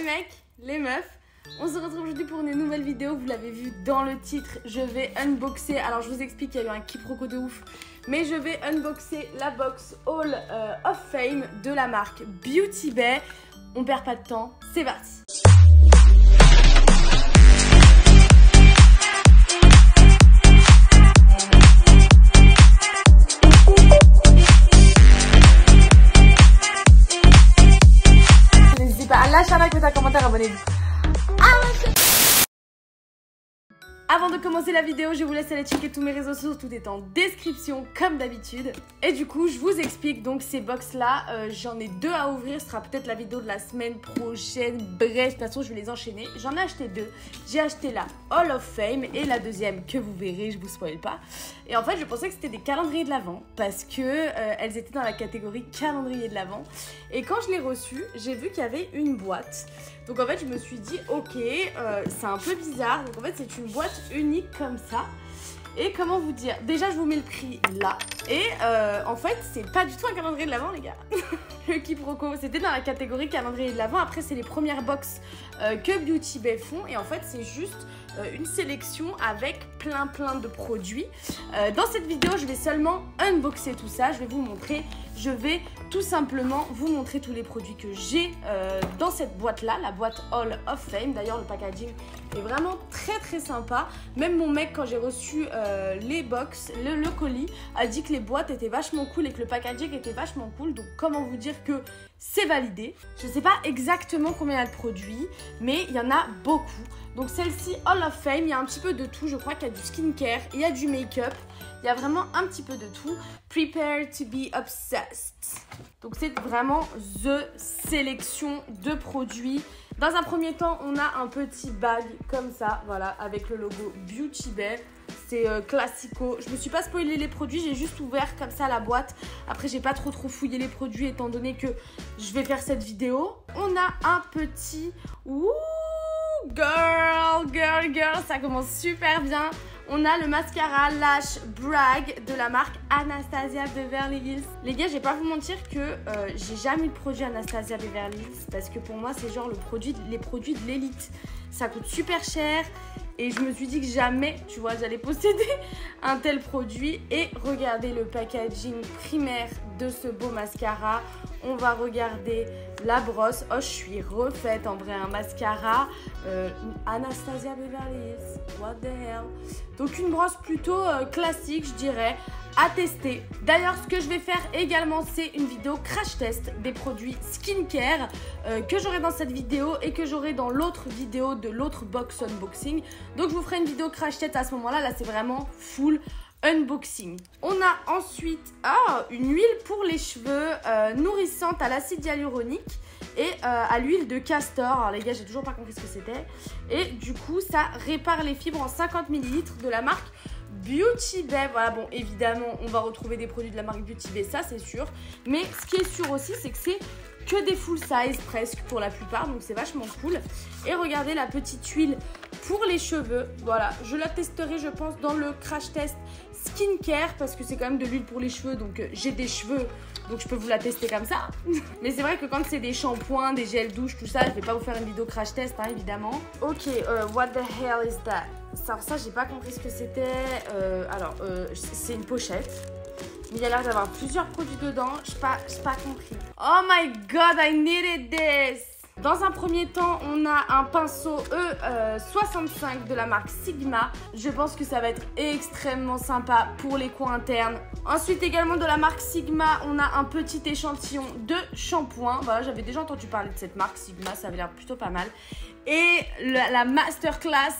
Les mecs, les meufs, on se retrouve aujourd'hui pour une nouvelle vidéo. Vous l'avez vu dans le titre, je vais unboxer. Alors je vous explique qu'il y a eu un quiproquo de ouf, mais je vais unboxer la box Hall of Fame de la marque Beauty Bay. On perd pas de temps, c'est parti. N'hésitez pas à lâcher un like, mettre un commentaire, abonnez-vous. Avant de commencer la vidéo, je vous laisse aller checker tous mes réseaux sociaux, tout est en description comme d'habitude. Et du coup, je vous explique donc ces box là, j'en ai deux à ouvrir, ce sera peut-être la vidéo de la semaine prochaine. Bref, de toute façon, je vais les enchaîner. J'en ai acheté deux. J'ai acheté la Hall of Fame et la deuxième que vous verrez, je vous spoil pas. Et en fait, je pensais que c'était des calendriers de l'Avent parce que elles étaient dans la catégorie calendrier de l'Avent. Et quand je l'ai reçu, j'ai vu qu'il y avait une boîte. Donc en fait, je me suis dit, ok, c'est un peu bizarre. Donc en fait, c'est une boîte unique comme ça. Et comment vous dire, déjà je vous mets le prix là. Et en fait, c'est pas du tout un calendrier de l'Avent, les gars. Le quiproquo, c'était dans la catégorie calendrier de l'Avent. Après, c'est les premières box que Beauty Bay font. Et en fait, c'est juste une sélection avec plein de produits. Dans cette vidéo, je vais seulement unboxer tout ça. Je vais vous montrer, je vais tout simplement vous montrer tous les produits que j'ai dans cette boîte là, la boîte Hall of Fame. D'ailleurs, le packaging est vraiment très sympa. Même mon mec, quand j'ai reçu les box, le colis, a dit que les boîtes étaient vachement cool et que le packaging était vachement cool. Donc comment vous dire que c'est validé. Je sais pas exactement combien il y a de produits, mais il y en a beaucoup. Donc celle-ci, Hall of Fame, il y a un petit peu de tout. Je crois qu'il y a du skincare, il y a du make-up, il y a vraiment un petit peu de tout. Prepare to be obsessed. Donc c'est vraiment the sélection de produits. Dans un premier temps, on a un petit bag comme ça, voilà, avec le logo Beauty Bay. C'est classico. Je me suis pas spoilé les produits, j'ai juste ouvert comme ça la boîte. Après, j'ai pas trop fouillé les produits étant donné que je vais faire cette vidéo. On a un petit... Ouh, girl, ça commence super bien. On a le mascara Lash Brag de la marque Anastasia Beverly Hills. Les gars, je vais pas vous mentir que j'ai jamais eu de produit Anastasia Beverly Hills parce que pour moi, c'est genre les produits de l'élite. Ça coûte super cher et je me suis dit que jamais, tu vois, j'allais posséder un tel produit. Et regardez le packaging primaire de ce beau mascara. On va regarder la brosse. Oh, je suis refaite en vrai, un mascara Anastasia Beverly Hills. What the hell? Donc une brosse plutôt classique, je dirais, à tester. D'ailleurs, ce que je vais faire également, c'est une vidéo crash test des produits skincare que j'aurai dans cette vidéo et que j'aurai dans l'autre vidéo de l'autre box unboxing. Donc je vous ferai une vidéo crash test à ce moment-là. Là, c'est vraiment full unboxing. On a ensuite une huile pour les cheveux nourrissante à l'acide hyaluronique et à l'huile de castor. Alors les gars, j'ai toujours pas compris ce que c'était. Et du coup, ça répare les fibres en 50 ml de la marque Beauty Bay. Voilà, bon, évidemment, on va retrouver des produits de la marque Beauty Bay, ça c'est sûr. Mais ce qui est sûr aussi, c'est que c'est que des full size presque pour la plupart, donc c'est vachement cool. Et regardez la petite huile pour les cheveux. Voilà, je la testerai, je pense, dans le crash test skincare parce que c'est quand même de l'huile pour les cheveux, donc j'ai des cheveux, donc je peux vous la tester comme ça. Mais c'est vrai que quand c'est des shampoings, des gels douche, tout ça, je vais pas vous faire une vidéo crash test, hein, évidemment. Ok, what the hell is that? Alors ça, j'ai pas compris ce que c'était. C'est une pochette. Mais il y a l'air d'avoir plusieurs produits dedans. Je n'ai pas compris. Oh my god, I needed this! Dans un premier temps, on a un pinceau E65 de la marque Sigma. Je pense que ça va être extrêmement sympa pour les coins internes. Ensuite, également de la marque Sigma, on a un petit échantillon de shampoing. Voilà, j'avais déjà entendu parler de cette marque Sigma, ça avait l'air plutôt pas mal. Et la masterclass,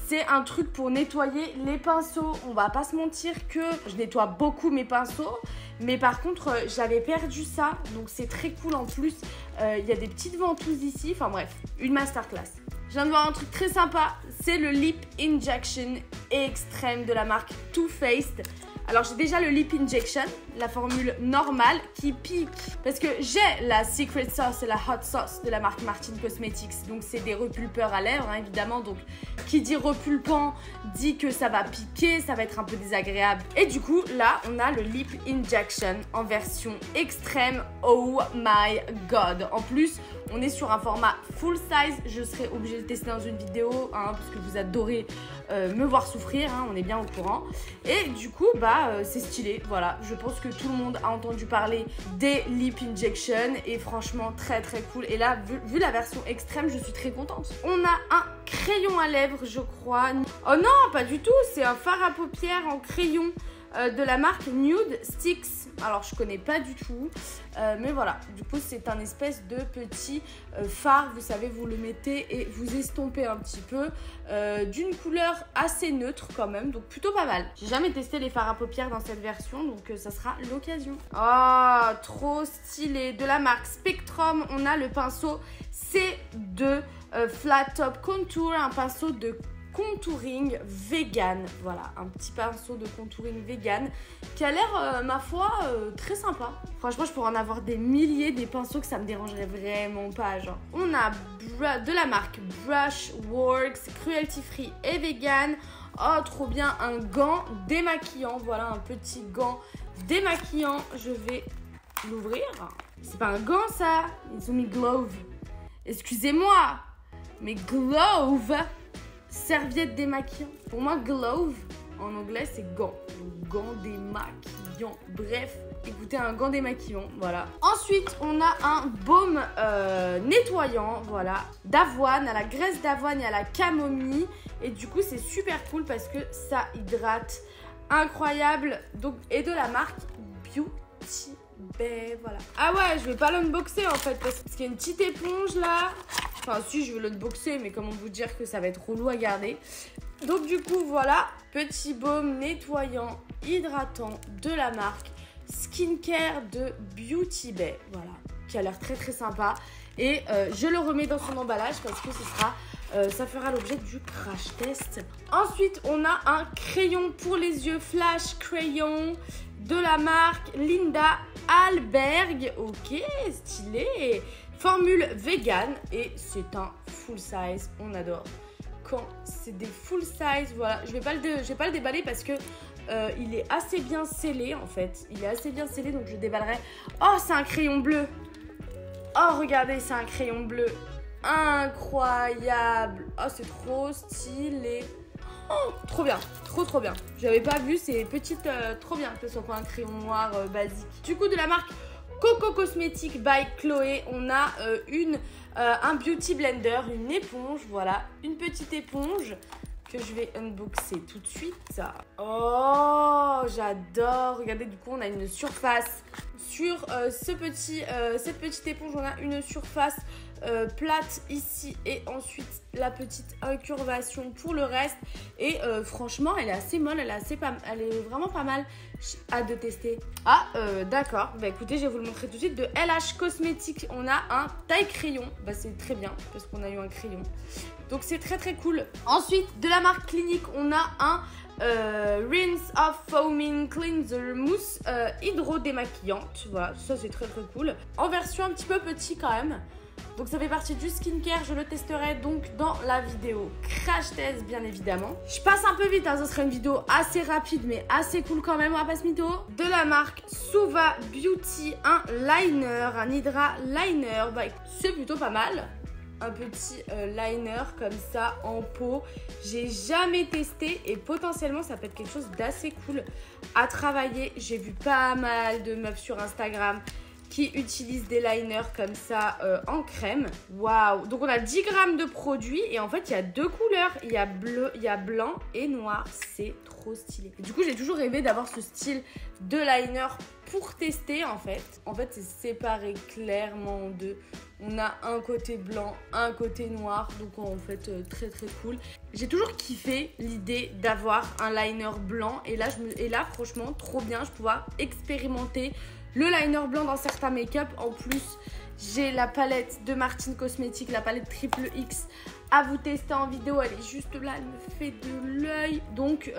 c'est un truc pour nettoyer les pinceaux. On va pas se mentir que je nettoie beaucoup mes pinceaux. Mais par contre, j'avais perdu ça. Donc c'est très cool en plus. Il y a des petites ventouses ici. Enfin bref, une masterclass. Je viens de voir un truc très sympa. C'est le Lip Injection Extreme de la marque Too Faced. Alors j'ai déjà le Lip Injection, la formule normale qui pique. Parce que j'ai la Secret Sauce et la Hot Sauce de la marque Martin Cosmetics. Donc c'est des repulpeurs à lèvres, hein, évidemment. Donc qui dit repulpant dit que ça va piquer, ça va être un peu désagréable. Et du coup là on a le Lip Injection en version extrême. Oh my god. En plus On est sur un format full size. Je serai obligée de le tester dans une vidéo, hein, parce que vous adorez me voir souffrir, hein, on est bien au courant. Et du coup, c'est stylé. Voilà, je pense que tout le monde a entendu parler des Lip Injection et franchement, très très cool. Et là, vu la version extrême, je suis très contente. On a un crayon à lèvres, je crois. Oh non, pas du tout, c'est un fard à paupières en crayon de la marque Nude Sticks. Alors je connais pas du tout, mais voilà, du coup c'est un espèce de petit fard, vous savez, vous le mettez et vous estompez un petit peu, d'une couleur assez neutre quand même, donc plutôt pas mal. J'ai jamais testé les fards à paupières dans cette version, donc ça sera l'occasion. Oh, trop stylé. De la marque Spectrum, on a le pinceau C2 Flat Top Contour, un pinceau de contouring vegan. Voilà, un petit pinceau de contouring vegan qui a l'air, ma foi, très sympa. Franchement, je pourrais en avoir des milliers, des pinceaux que ça me dérangerait vraiment pas, genre. On a de la marque Brushworks, cruelty free et vegan. Oh, trop bien, un gant démaquillant. Voilà, un petit gant démaquillant. Je vais l'ouvrir. C'est pas un gant, ça. Ils ont mis glove. Excusez-moi, mais glove, serviette démaquillant. Pour moi, glove, en anglais, c'est gant. Donc, gant démaquillant. Bref, écoutez, un gant démaquillant, voilà. Ensuite, on a un baume nettoyant, voilà, d'avoine, à la graisse d'avoine et à la camomille. Et du coup, c'est super cool parce que ça hydrate. Incroyable. Donc, et de la marque Beauty Bay, voilà. Ah ouais, je vais pas l'unboxer en fait parce qu'il y a une petite éponge là. Enfin si, je veux l'unboxer, mais comment vous dire que ça va être relou à garder. Donc du coup, voilà, petit baume nettoyant, hydratant de la marque Skincare de Beauty Bay, voilà, qui a l'air très très sympa. Et je le remets dans son emballage parce que ça fera l'objet du crash test. Ensuite, on a un crayon pour les yeux Flash Crayon de la marque Linda Alberg. Ok, stylé. Formule vegan et c'est un full size. On adore quand c'est des full size. Voilà, je vais pas le déballer parce que il est assez bien scellé en fait. Il est assez bien scellé, donc je déballerai. Oh, c'est un crayon bleu. Oh, regardez, c'est un crayon bleu. Incroyable. Oh, c'est trop stylé. Oh, trop bien, trop bien. J'avais pas vu, c'est petite, trop bien que ce soit pas un crayon noir basique. Du coup, de la marque Coco Cosmetics by Chloé, on a un beauty blender, une éponge, voilà, une petite éponge que je vais unboxer tout de suite. Oh, j'adore. Regardez, du coup, on a une surface sur cette petite éponge. On a une surface plate ici et ensuite la petite incurvation pour le reste. Et franchement, elle est assez molle, elle est vraiment pas mal. Hâte de tester. Ah, d'accord. Bah écoutez, je vais vous le montrer tout de suite. De LH Cosmetics, on a un taille crayon. Bah c'est très bien parce qu'on a eu un crayon. Donc c'est très très cool. Ensuite, de la marque Clinique, on a un Rinse Off Foaming Cleanser Mousse hydro démaquillante. Voilà, ça c'est très très cool. En version un petit peu petit quand même. Donc ça fait partie du skincare, je le testerai donc dans la vidéo crash test bien évidemment. Je passe un peu vite, hein, ce sera une vidéo assez rapide mais assez cool quand même, on va pas se mytho. De la marque Suva Beauty, un liner, un hydra liner, bah c'est plutôt pas mal. Un petit liner comme ça en peau. J'ai jamais testé et potentiellement ça peut être quelque chose d'assez cool à travailler. J'ai vu pas mal de meufs sur Instagram qui utilisent des liners comme ça en crème. Waouh! Donc on a 10 grammes de produit et en fait il y a deux couleurs. Il y a bleu, il y a blanc et noir. C'est trop stylé. Et du coup j'ai toujours rêvé d'avoir ce style de liner pour tester en fait. En fait c'est séparé clairement en deux. On a un côté blanc, un côté noir. Donc en fait très très cool. J'ai toujours kiffé l'idée d'avoir un liner blanc. Et là franchement trop bien. Je vais pouvoir expérimenter le liner blanc dans certains make-up. En plus, j'ai la palette de Martine Cosmetics, la palette triple X à vous tester en vidéo. Elle est juste là, elle me fait de l'œil. Donc,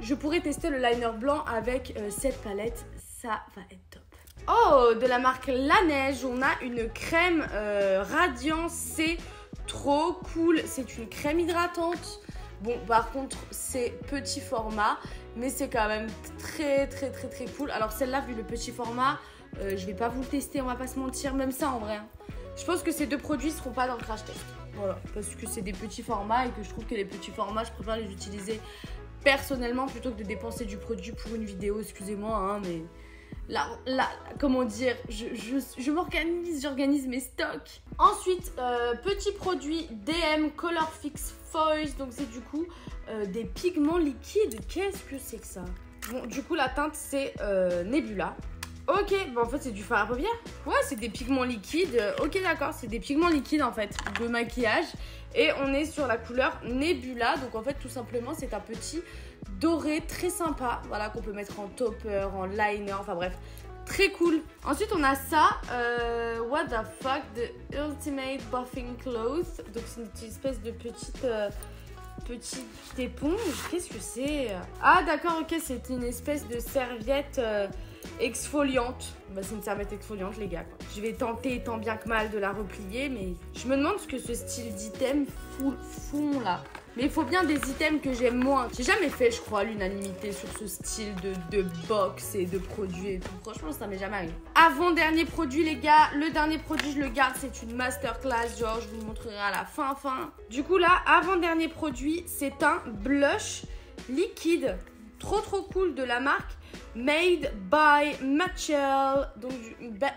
je pourrais tester le liner blanc avec cette palette. Ça va être top. Oh, de la marque La Neige, on a une crème Radiance. C'est trop cool. C'est une crème hydratante. Bon, par contre, c'est petit format, mais c'est quand même très, très, très, très cool. Alors, celle-là, vu le petit format, je vais pas vous le tester, on va pas se mentir. Même ça, en vrai, hein. Je pense que ces deux produits seront pas dans le crash test. Voilà, parce que c'est des petits formats et que je trouve que les petits formats, je préfère les utiliser personnellement plutôt que de dépenser du produit pour une vidéo. Excusez-moi, hein, mais là, comment dire, je m'organise, j'organise mes stocks. Ensuite, petit produit DM Color Fix Foils. Donc c'est du coup des pigments liquides. Qu'est-ce que c'est que ça? Bon, du coup la teinte c'est Nebula. Ok, bon en fait c'est du fard à paupières. Ouais, c'est des pigments liquides. Ok, d'accord, c'est des pigments liquides en fait de maquillage. Et on est sur la couleur Nebula. Donc en fait tout simplement c'est un petit doré très sympa. Voilà, qu'on peut mettre en topper, en liner, enfin bref. Très cool. Ensuite on a ça. What the fuck, the Ultimate Buffing Cloth. Donc c'est une espèce de petite éponge. Qu'est-ce que c'est? Ah d'accord, ok, c'est une espèce de serviette exfoliante. Bah, c'est une serviette exfoliante les gars, quoi. Je vais tenter tant bien que mal de la replier, mais je me demande ce que ce style d'item font là. Mais il faut bien des items que j'aime moins. J'ai jamais fait, je crois, l'unanimité sur ce style de box et de produits et tout. Franchement, ça m'est jamais arrivé. Avant-dernier produit, les gars. Le dernier produit, je le garde. C'est une masterclass. Genre, je vous le montrerai à la fin. Du coup, là, avant-dernier produit, c'est un blush liquide. Trop cool de la marque Made by Mitchell. Donc,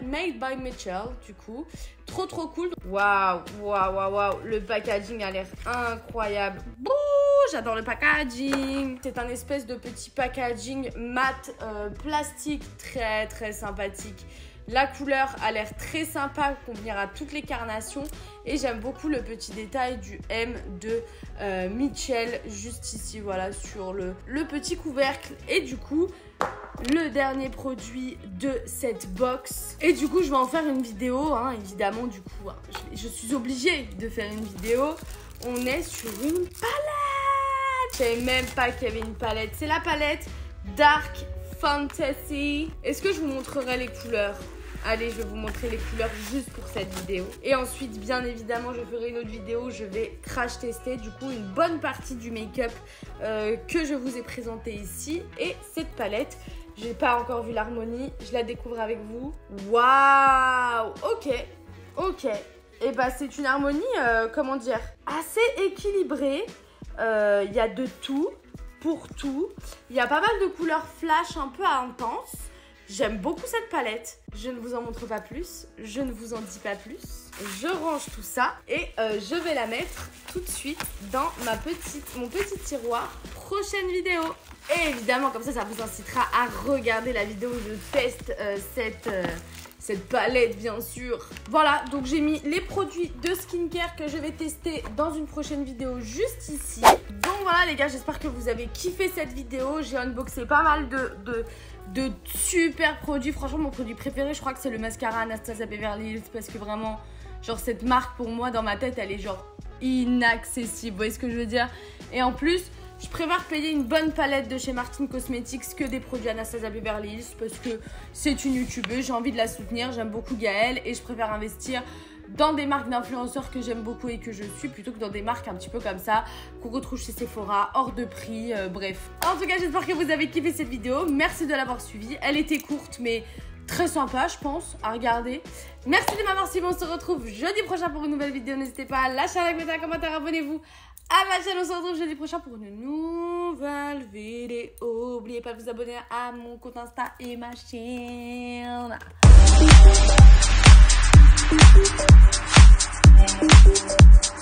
Made by Mitchell, du coup. Trop cool. Waouh. Le packaging a l'air incroyable. Bouh, j'adore le packaging. C'est un espèce de petit packaging mat plastique très sympathique. La couleur a l'air très sympa, convenir à toutes les carnations. Et j'aime beaucoup le petit détail du M de Mitchell juste ici, voilà, sur le petit couvercle. Et du coup, le dernier produit de cette box. Et du coup, je vais en faire une vidéo, hein, évidemment, du coup. Hein, je suis obligée de faire une vidéo. On est sur une palette. Je savais même pas qu'il y avait une palette. C'est la palette Dark Fantasy. Est-ce que je vous montrerai les couleurs? Allez, je vais vous montrer les couleurs juste pour cette vidéo. Et ensuite, bien évidemment, je ferai une autre vidéo où je vais crash tester du coup une bonne partie du make-up que je vous ai présenté ici. Et cette palette, j'ai pas encore vu l'harmonie, je la découvre avec vous. Waouh! Ok. Et bah c'est une harmonie, comment dire, assez équilibrée. Il y a de tout, pour tout. Il y a pas mal de couleurs flash un peu intenses. J'aime beaucoup cette palette. Je ne vous en montre pas plus. Je ne vous en dis pas plus. Je range tout ça et je vais la mettre tout de suite dans mon petit tiroir. Prochaine vidéo. Et évidemment, comme ça vous incitera à regarder la vidéo où je teste cette palette, bien sûr. Voilà, donc j'ai mis les produits de skincare que je vais tester dans une prochaine vidéo juste ici. Donc voilà les gars, j'espère que vous avez kiffé cette vidéo. J'ai unboxé pas mal de super produits. Franchement, mon produit préféré, je crois que c'est le mascara Anastasia Beverly Hills, parce que vraiment, genre cette marque pour moi dans ma tête, elle est genre inaccessible. Vous voyez ce que je veux dire? Et en plus, je préfère payer une bonne palette de chez Martin Cosmetics que des produits Anastasia Beverly Hills, parce que c'est une youtubeuse, j'ai envie de la soutenir, j'aime beaucoup Gaëlle et je préfère investir dans des marques d'influenceurs que j'aime beaucoup et que je suis, plutôt que dans des marques un petit peu comme ça qu'on retrouve chez Sephora, hors de prix, bref. En tout cas, j'espère que vous avez kiffé cette vidéo. Merci de l'avoir suivie. Elle était courte mais très sympa, je pense, à regarder. Merci de m'avoir suivi. On se retrouve jeudi prochain pour une nouvelle vidéo. N'hésitez pas à lâcher un like, mettre un commentaire, abonnez-vous à ma chaîne. On se retrouve jeudi prochain pour une nouvelle vidéo. N'oubliez pas de vous abonner à mon compte Insta et ma chaîne. Thank you.